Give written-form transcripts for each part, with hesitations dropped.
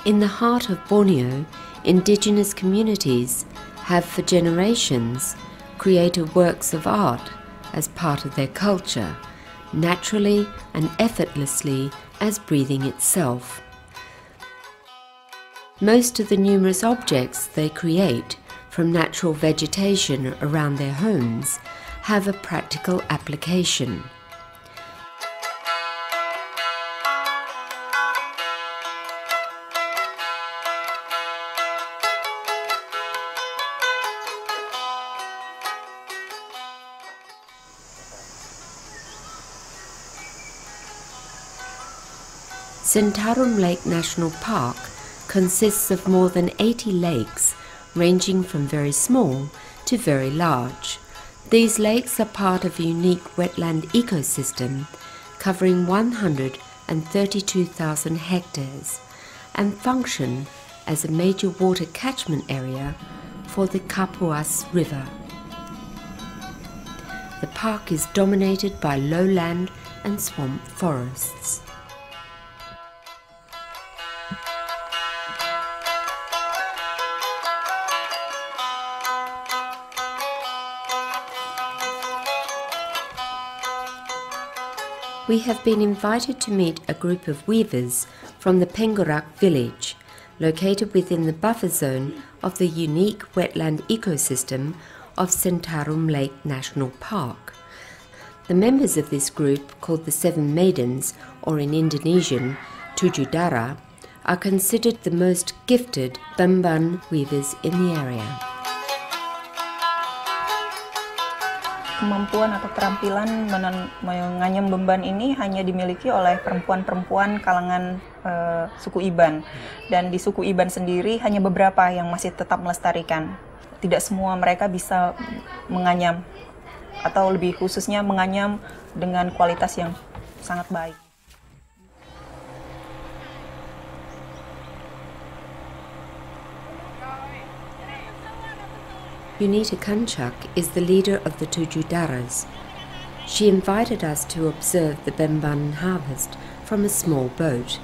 In the heart of Borneo, indigenous communities have for generations created works of art as part of their culture, naturally and effortlessly as breathing itself. Most of the numerous objects they create from natural vegetation around their homes have a practical application. Sentarum Lake National Park consists of more than 80 lakes, ranging from very small to very large. These lakes are part of a unique wetland ecosystem covering 132,000 hectares and function as a major water catchment area for the Kapuas River. The park is dominated by lowland and swamp forests. We have been invited to meet a group of weavers from the Pengurak village, located within the buffer zone of the unique wetland ecosystem of Sentarum Lake National Park. The members of this group, called the Seven Maidens, or in Indonesian, Tujuh Dara, are considered the most gifted bamban weavers in the area. Kemampuan atau keterampilan menganyam beban ini hanya dimiliki oleh perempuan-perempuan kalangan suku Iban. Dan di suku Iban sendiri hanya beberapa yang masih tetap melestarikan. Tidak semua mereka bisa menganyam, atau lebih khususnya menganyam dengan kualitas yang sangat baik. Unita Kanchak is the leader of the Tujuh Daras. She invited us to observe the bamban harvest from a small boat.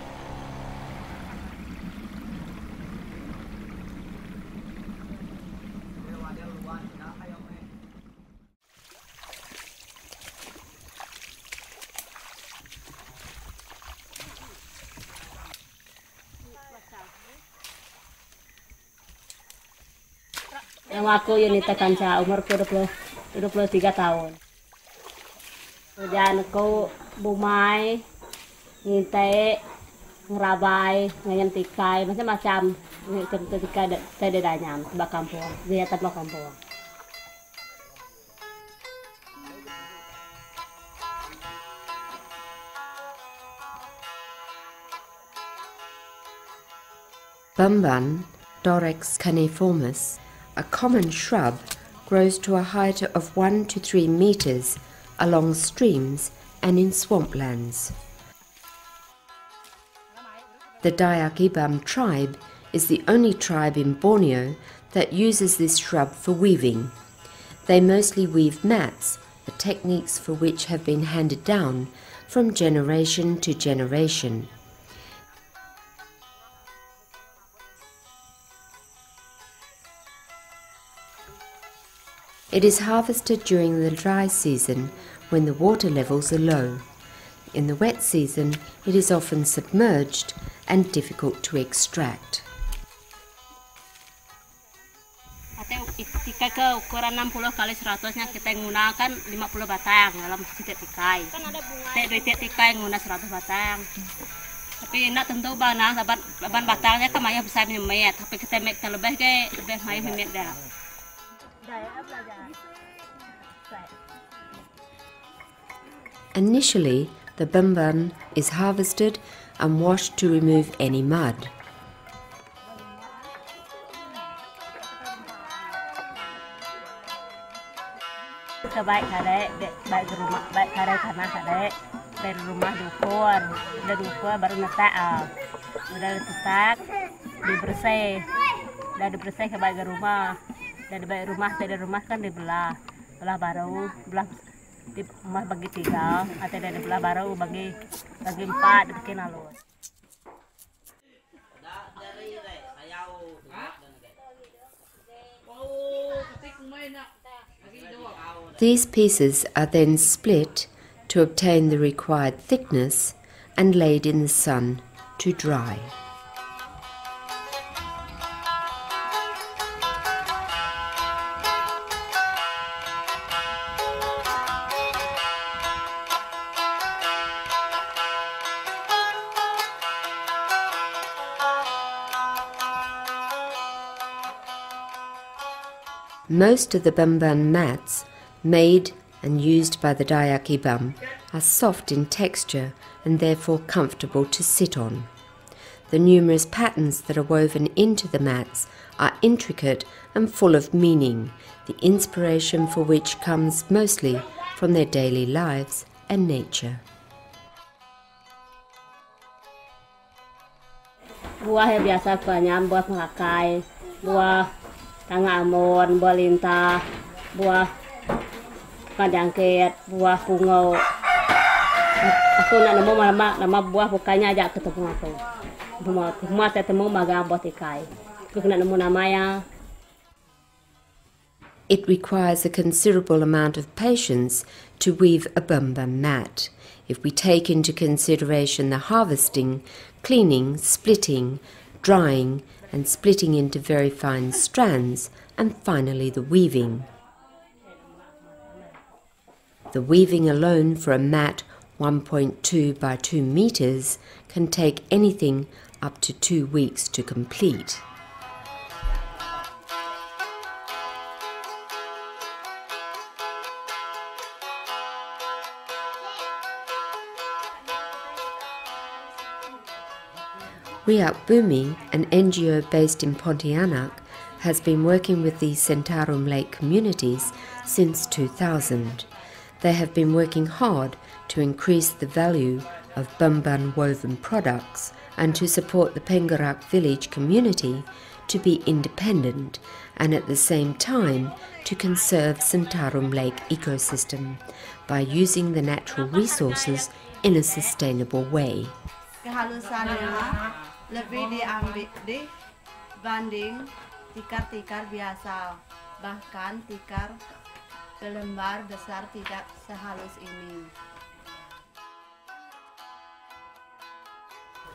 Aku Unita Kanca, umur 23 tahun. Kerjaan aku bumai, nginte, ngerabay, ngayon tikay, macam-macam. Ketika saya danyam, tebak kampung, dia tebak kampung. Bamban, Dorex caniformis, a common shrub, grows to a height of 1 to 3 meters along streams and in swamplands. The Dayak tribe is the only tribe in Borneo that uses this shrub for weaving. They mostly weave mats, the techniques for which have been handed down from generation to generation. It is harvested during the dry season when the water levels are low. In the wet season, it is often submerged and difficult to extract. Tikai ke ukuran 60 kali 100-nya kita menggunakan 50 batang dalam setiap tikai. Dite tikai menggunakan 100 batang. Tapi nak tentu bana saban batangnya kan maya bisa memet, tapi kita met lebih ke lebih maya memet dah. Initially, the bamban is harvested and washed to remove any mud. Baik rumah, baik tanah dari rumah dukur, baru netak, udah letak, dibersih ke baik rumah. Dari rumah kan belah baru, di rumah bagi 3, atau dari belah baru bagi 4 dibikin halus. These pieces are then split to obtain the required thickness and laid in the sun to dry. Most of the bamban mats made and used by the Dayak ikam are soft in texture and therefore comfortable to sit on. The numerous patterns that are woven into the mats are intricate and full of meaning, the inspiration for which comes mostly from their daily lives and nature. Buah yang biasa banyak, buah pelakai, buah tangga amon, buah lintah, buah kadangket, buah pungau. Aku nak nemu nama buah bukannya ajak ketemu aku. Semua ketemu magang buat ikai. Aku nak nemu namanya. It requires a considerable amount of patience to weave a bamban mat. If we take into consideration the harvesting, cleaning, splitting, drying, and splitting into very fine strands, and finally the weaving. The weaving alone for a mat 1.2 by 2 meters can take anything up to 2 weeks to complete. Riak Bumi, an NGO based in Pontianak, has been working with the Centarum Lake communities since 2000. They have been working hard to increase the value of bamban woven products and to support the Penguva village community to be independent and at the same time to conserve Centarum Lake ecosystem by using the natural resources in a sustainable way. Kehalusannya lebih diambil dibanding tikar-tikar biasa, bahkan tikar berlembar besar tidak sehalus ini.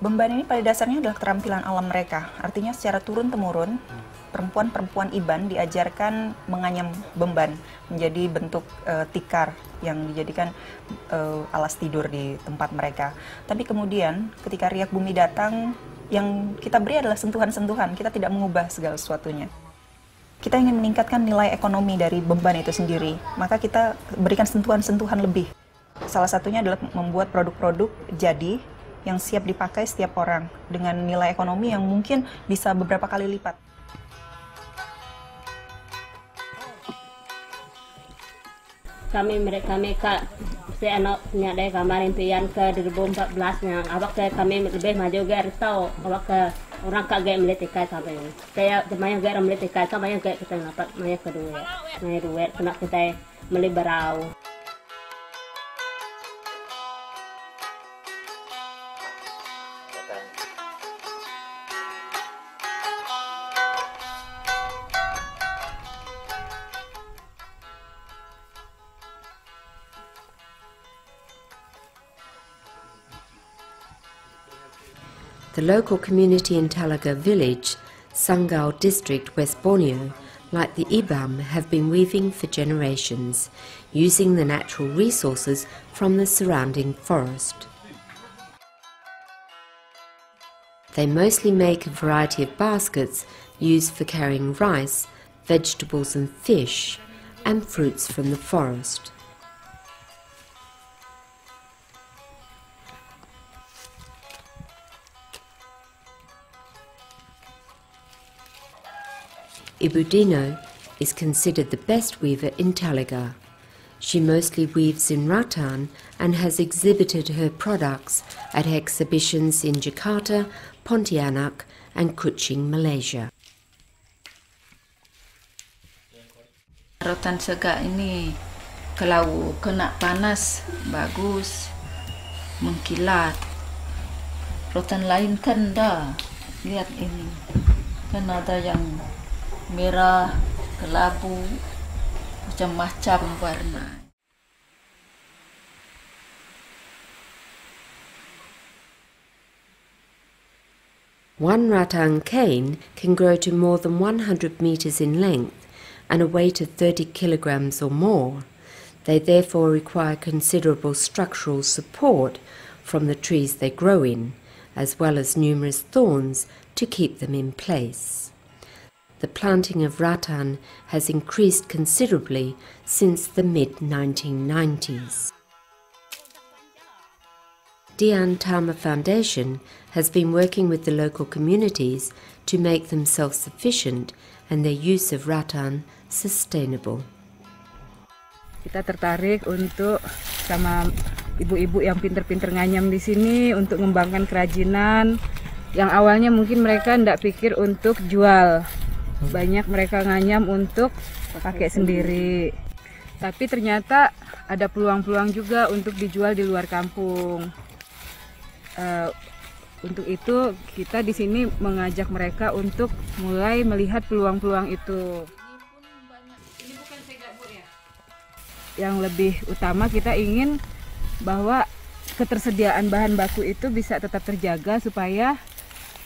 Bemban ini pada dasarnya adalah keterampilan alam mereka. Artinya secara turun-temurun, perempuan-perempuan iban diajarkan menganyam bemban menjadi bentuk tikar yang dijadikan alas tidur di tempat mereka. Tapi kemudian ketika Riak Bumi datang, yang kita beri adalah sentuhan-sentuhan, kita tidak mengubah segala sesuatunya. Kita ingin meningkatkan nilai ekonomi dari bemban itu sendiri, maka kita berikan sentuhan-sentuhan lebih. Salah satunya adalah membuat produk-produk jadi yang siap dipakai setiap orang dengan nilai ekonomi yang mungkin bisa beberapa kali lipat. Kami saya anak punya dari kamar impian ke 2014-nya. Awak ke kami lebih maju ke tahu awak ke orang kagak melihat ikai kami. Saya jemaah gak melihat ikai kami gak kita dapat maya kedua. Maya duit kena kita beli berau. The local community in Talaga village, Sangau district, West Borneo, like the Ibam, have been weaving for generations, using the natural resources from the surrounding forest. They mostly make a variety of baskets used for carrying rice, vegetables and fish, and fruits from the forest. Ibu Dino is considered the best weaver in Talaga. She mostly weaves in rattan and has exhibited her products at exhibitions in Jakarta, Pontianak and Kuching, Malaysia. Rotan sega ini kalau kena panas bagus mengkilat. Rotan lain kan dah, lihat ini kan ada yang merah, kelabu, macam-macam warna. One rattan cane can grow to more than 100 meters in length and a weight of 30 kilograms or more. They therefore require considerable structural support from the trees they grow in, as well as numerous thorns to keep them in place. The planting of rattan has increased considerably since the mid-1990s. Dian Tama Foundation has been working with the local communities to make them self-sufficient and their use of rattan sustainable. Kita tertarik untuk sama ibu-ibu yang pinter-pinter nganyam di sini untuk mengembangkan kerajinan yang awalnya mungkin mereka tidak pikir untuk jual. Banyak mereka nganyam untuk pakai sendiri. Tapi ternyata ada peluang-peluang juga untuk dijual di luar kampung. Untuk itu kita di sini mengajak mereka untuk mulai melihat peluang-peluang itu. Yang lebih utama kita ingin bahwa ketersediaan bahan baku itu bisa tetap terjaga supaya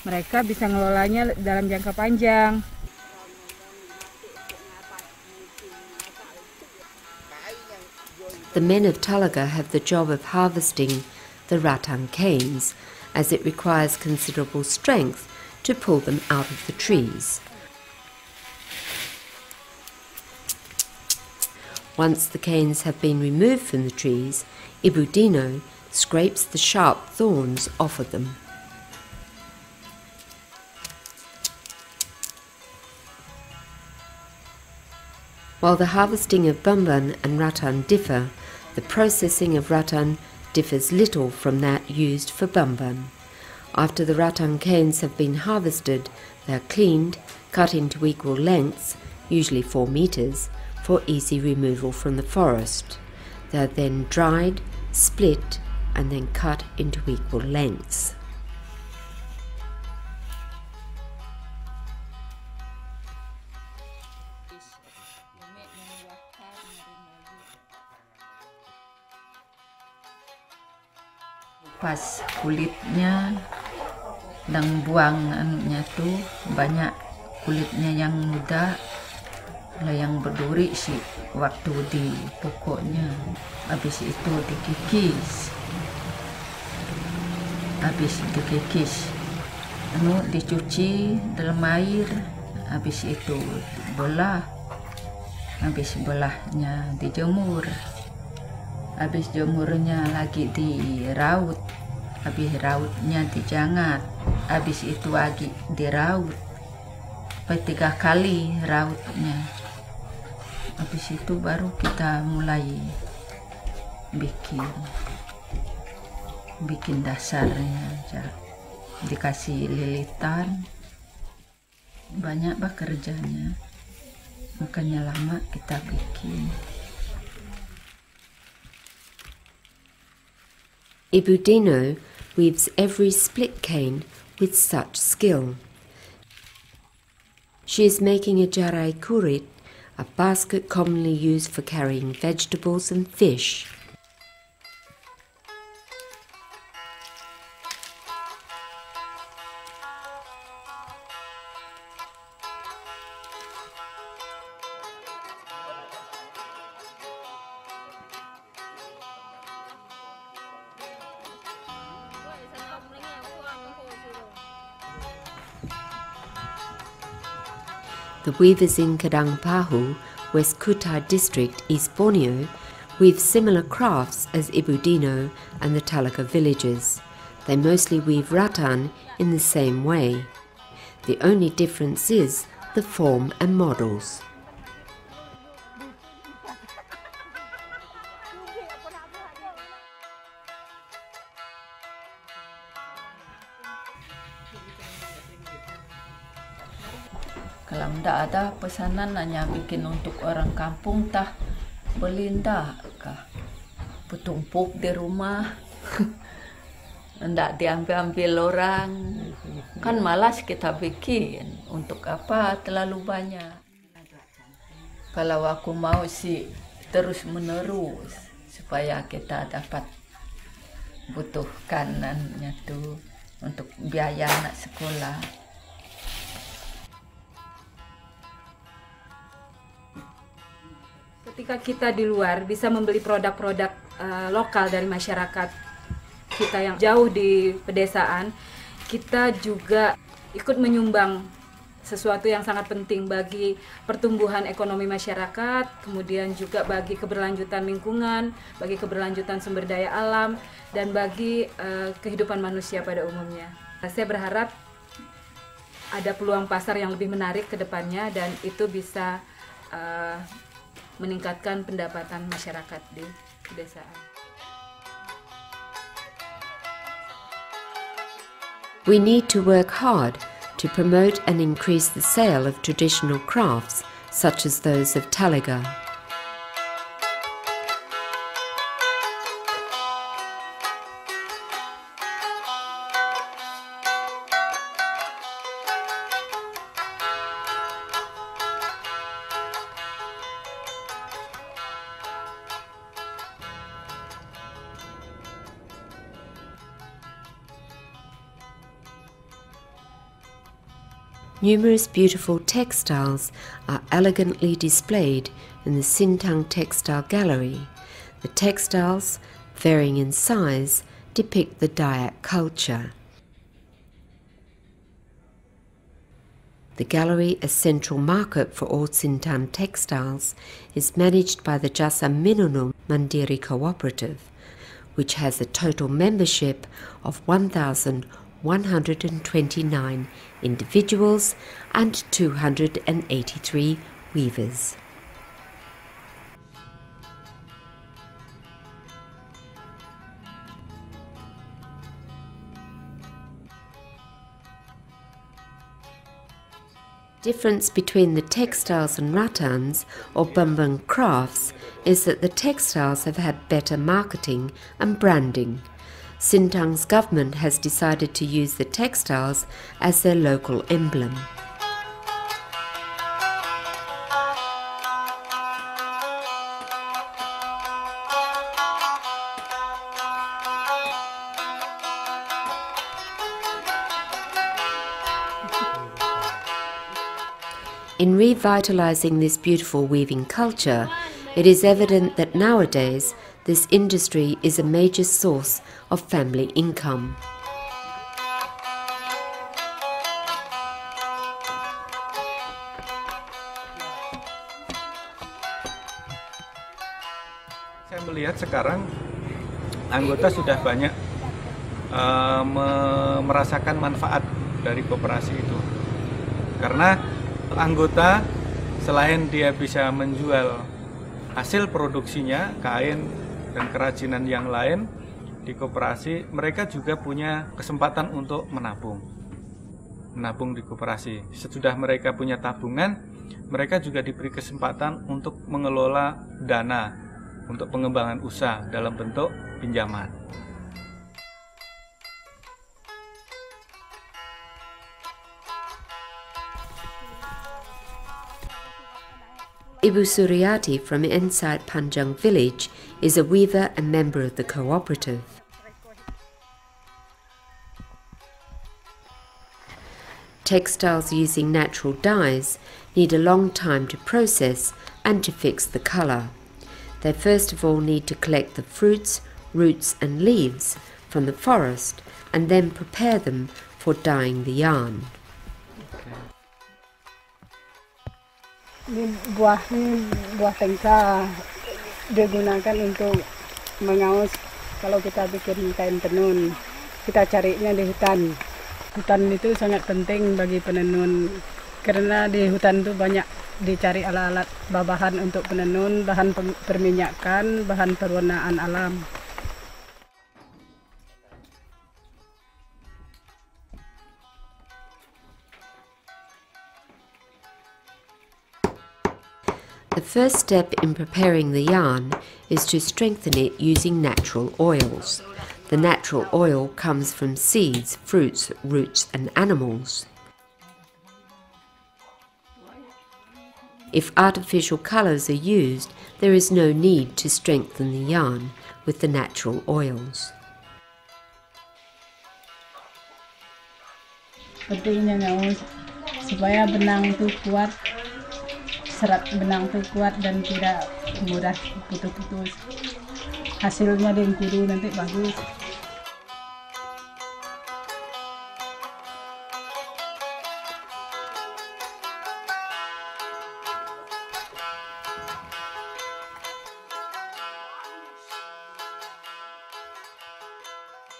mereka bisa ngelolanya dalam jangka panjang. The men of Talaga have the job of harvesting the rattan canes, as it requires considerable strength to pull them out of the trees. Once the canes have been removed from the trees, Ibu Dino scrapes the sharp thorns off of them. While the harvesting of bamban and rattan differ, the processing of rattan differs little from that used for bamban. After the rattan canes have been harvested, they are cleaned, cut into equal lengths, usually 4 meters, for easy removal from the forest. They are then dried, split, and then cut into equal lengths. Pas kulitnya dan buang anunya tuh banyak kulitnya yang muda, lah yang berduri sih waktu di pokoknya. Habis itu dikikis, dicuci dalam air, habis itu belah, habis belahnya dijemur. Habis jemurnya lagi diraut, habis rautnya dijangat, habis itu lagi diraut, 3 kali rautnya. Habis itu baru kita mulai bikin dasarnya aja. Dikasih lilitan, banyak kerjanya, makanya lama kita bikin. Ibu Dino weaves every split cane with such skill. She is making a jarai kurit, a basket commonly used for carrying vegetables and fish. The weavers in Kadang Pahu, West Kutai district, East Borneo, weave similar crafts as Ibu Dino and the Talaga villagers. They mostly weave rattan in the same way. The only difference is the form and models. Kalau tidak ada pesanan hanya bikin untuk orang kampung tah beli ndak kah bertumpuk di rumah ndak diambil orang kan malas kita bikin untuk apa terlalu banyak. Kalau aku mau sih terus menerus supaya kita dapat butuhkannya tuh untuk biaya anak sekolah. Ketika kita di luar bisa membeli produk-produk lokal dari masyarakat kita yang jauh di pedesaan, kita juga ikut menyumbang sesuatu yang sangat penting bagi pertumbuhan ekonomi masyarakat, kemudian juga bagi keberlanjutan lingkungan, bagi keberlanjutan sumber daya alam, dan bagi kehidupan manusia pada umumnya. Saya berharap ada peluang pasar yang lebih menarik ke depannya dan itu bisa meningkatkan pendapatan masyarakat di pedesaan. We need to work hard to promote and increase the sale of traditional crafts such as those of Tiga-tiga. Numerous beautiful textiles are elegantly displayed in the Sintang Textile Gallery. The textiles, varying in size, depict the Dayak culture. The gallery, a central market for all Sintang textiles, is managed by the Jasa Minunum Mandiri Cooperative, which has a total membership of 1,129 individuals and 283 weavers. Difference between the textiles and rattans or bambang crafts is that the textiles have had better marketing and branding. Sintang's government has decided to use the textiles as their local emblem. In revitalizing this beautiful weaving culture, it is evident that nowadays this industry is a major source of family income. Saya melihat sekarang anggota sudah banyak merasakan manfaat dari koperasi itu. Karena anggota selain dia bisa menjual hasil produksinya, kain dan kerajinan yang lain di koperasi, mereka juga punya kesempatan untuk menabung di koperasi. Sesudah mereka punya tabungan, mereka juga diberi kesempatan untuk mengelola dana untuk pengembangan usaha dalam bentuk pinjaman. Ibu Suryati from inside Panjang village is a weaver and member of the cooperative. Textiles using natural dyes need a long time to process and to fix the colour. They first of all need to collect the fruits, roots and leaves from the forest and then prepare them for dyeing the yarn. Buah tengsa digunakan untuk mengaus. Kalau kita bikin kain tenun, kita carinya di hutan. Hutan itu sangat penting bagi penenun karena di hutan itu banyak dicari alat-alat bahan untuk penenun, bahan perminyakan, bahan perwarnaan alam. The first step in preparing the yarn is to strengthen it using natural oils. The natural oil comes from seeds, fruits, roots and animals. If artificial colours are used, there is no need to strengthen the yarn with the natural oils. Pentingnya ngaus supaya benang itu kuat, serat benang itu kuat dan tidak mudah putus-putus. Hasilnya di kudu nanti bagus.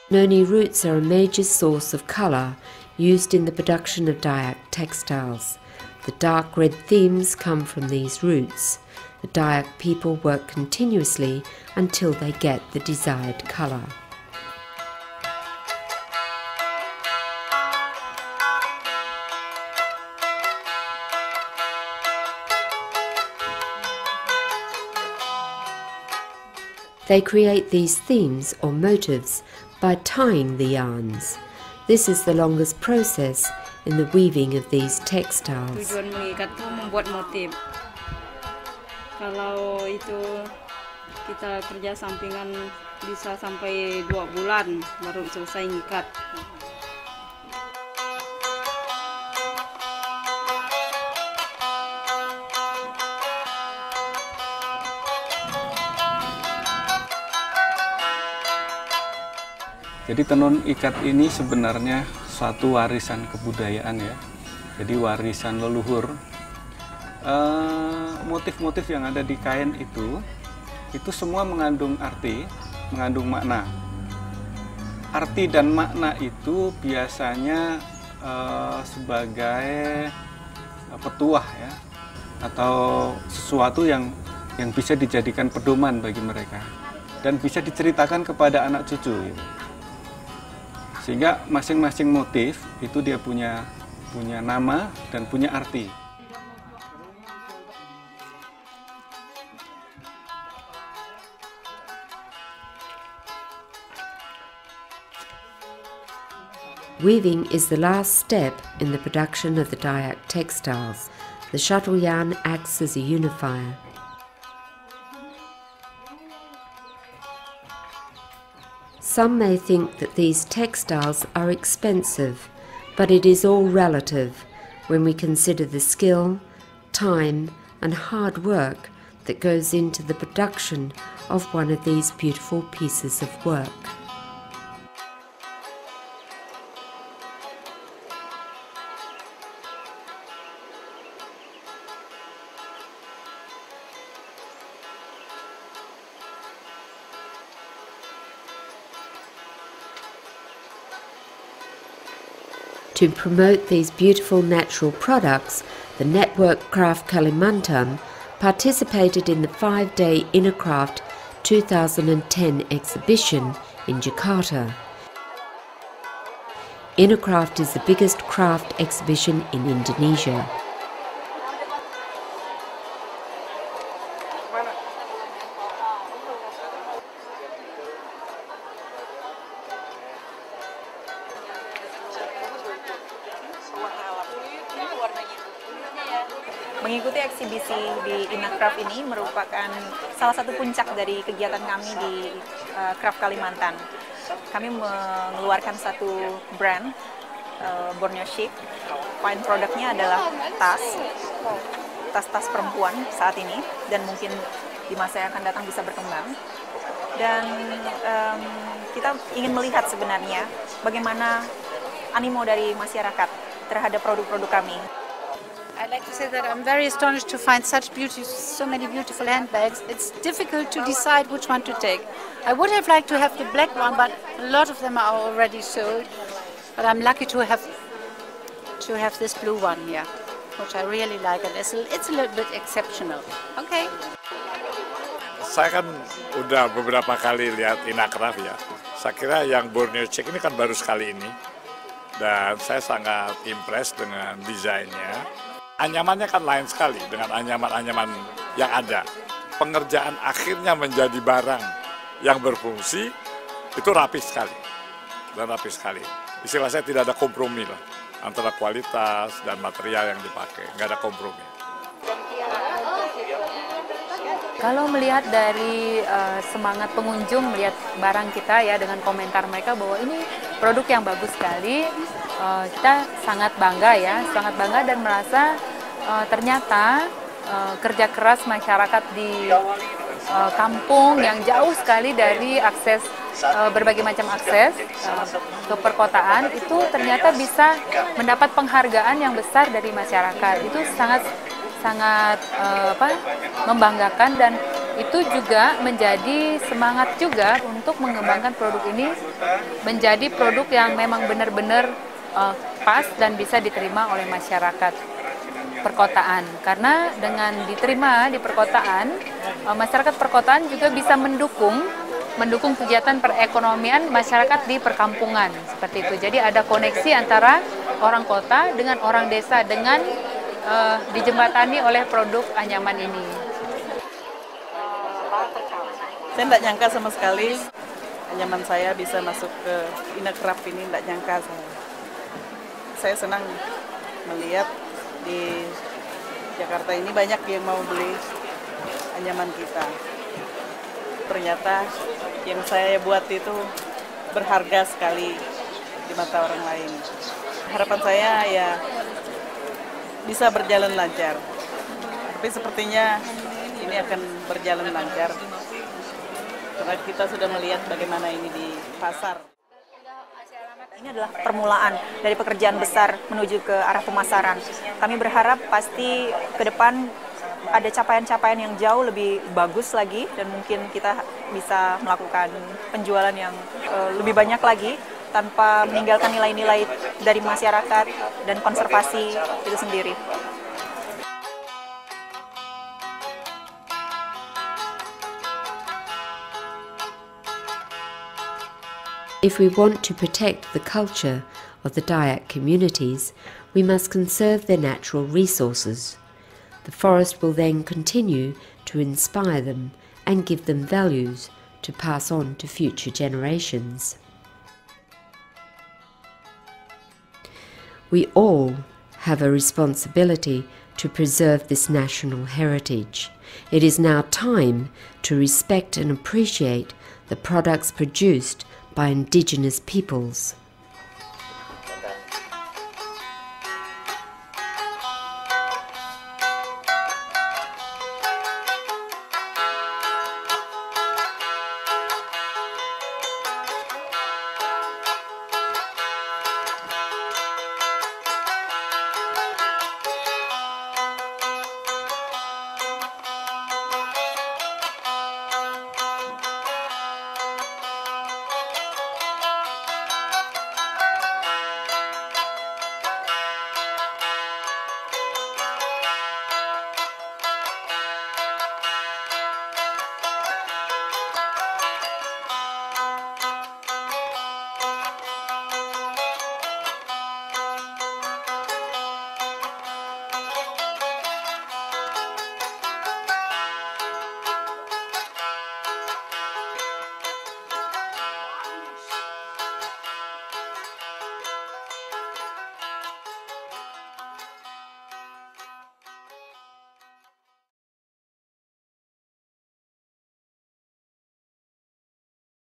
Noni roots are a major source of colour used in the production of Dayak textiles. The dark red themes come from these roots. The Dayak people work continuously until they get the desired colour. They create these themes or motifs by tying the yarns. This is the longest process in the weaving of these textiles. Tujuan mengikat itu membuat motif. Kalau itu kita kerja sampingan bisa sampai 2 bulan baru selesai ngikat. Jadi tenun ikat ini sebenarnya suatu warisan kebudayaan ya. Jadi warisan leluhur. Motif-motif yang ada di kain itu semua mengandung arti, mengandung makna. Arti dan makna itu biasanya sebagai petuah ya, atau sesuatu yang bisa dijadikan pedoman bagi mereka dan bisa diceritakan kepada anak cucu. Gitu. Sehingga masing-masing motif itu dia punya nama dan punya arti. Weaving is the last step in the production of the Dayak textiles. The shuttle yarn acts as a unifier. Some may think that these textiles are expensive, but it is all relative when we consider the skill, time, and hard work that goes into the production of one of these beautiful pieces of work. To promote these beautiful natural products, the network Craft Kalimantan participated in the 5-day Inner Craft 2010 exhibition in Jakarta. Inner Craft is the biggest craft exhibition in Indonesia. Mengikuti eksibisi di Inner Craft ini merupakan salah satu puncak dari kegiatan kami di Craft Kalimantan. Kami mengeluarkan satu brand, Borneo Chic. Fine produknya adalah tas perempuan saat ini, dan mungkin di masa yang akan datang bisa berkembang. Dan kita ingin melihat sebenarnya bagaimana animo dari masyarakat terhadap produk-produk kami. I'd like to say that I'm very astonished to find so many beautiful handbags. It's difficult to decide which one to take. I would have liked to have the black one, but a lot of them are already sold. But I'm lucky to have this blue one here, which I really like, and it's a little bit exceptional. Okay. Saya kan udah beberapa kali lihat Inner Craft ya. Saya kira yang Borneo Chic ini kan baru sekali ini, dan saya sangat impress dengan desainnya. Anyamannya kan lain sekali dengan anyaman-anyaman yang ada. Pengerjaan akhirnya menjadi barang yang berfungsi, itu rapi sekali. Dan rapi sekali. Istilah saya tidak ada kompromi lah antara kualitas dan material yang dipakai. Nggak ada kompromi. Kalau melihat dari semangat pengunjung melihat barang kita ya, dengan komentar mereka bahwa ini produk yang bagus sekali, kita sangat bangga ya, sangat bangga dan merasa ternyata kerja keras masyarakat di kampung yang jauh sekali dari akses berbagai macam akses ke perkotaan itu ternyata bisa mendapat penghargaan yang besar dari masyarakat. Itu sangat membanggakan, dan itu juga menjadi semangat juga untuk mengembangkan produk ini menjadi produk yang memang benar-benar pas dan bisa diterima oleh masyarakat perkotaan. Karena dengan diterima di perkotaan, masyarakat perkotaan juga bisa mendukung kegiatan perekonomian masyarakat di perkampungan seperti itu. Jadi ada koneksi antara orang kota dengan orang desa dengan dijembatani oleh produk anyaman ini. Saya tidak nyangka sama sekali anyaman saya bisa masuk ke Inakraf ini, tidak nyangka saya. Saya senang melihat di Jakarta ini banyak yang mau beli anyaman kita. Ternyata yang saya buat itu berharga sekali di mata orang lain. Harapan saya ya bisa berjalan lancar. Tapi sepertinya ini akan berjalan lancar. Karena kita sudah melihat bagaimana ini di pasar. Ini adalah permulaan dari pekerjaan besar menuju ke arah pemasaran. Kami berharap pasti ke depan ada capaian-capaian yang jauh lebih bagus lagi, dan mungkin kita bisa melakukan penjualan yang lebih banyak lagi tanpa meninggalkan nilai-nilai dari masyarakat dan konservasi itu sendiri. If we want to protect the culture of the Dayak communities, we must conserve their natural resources. The forest will then continue to inspire them and give them values to pass on to future generations. We all have a responsibility to preserve this national heritage. It is now time to respect and appreciate the products produced by indigenous peoples.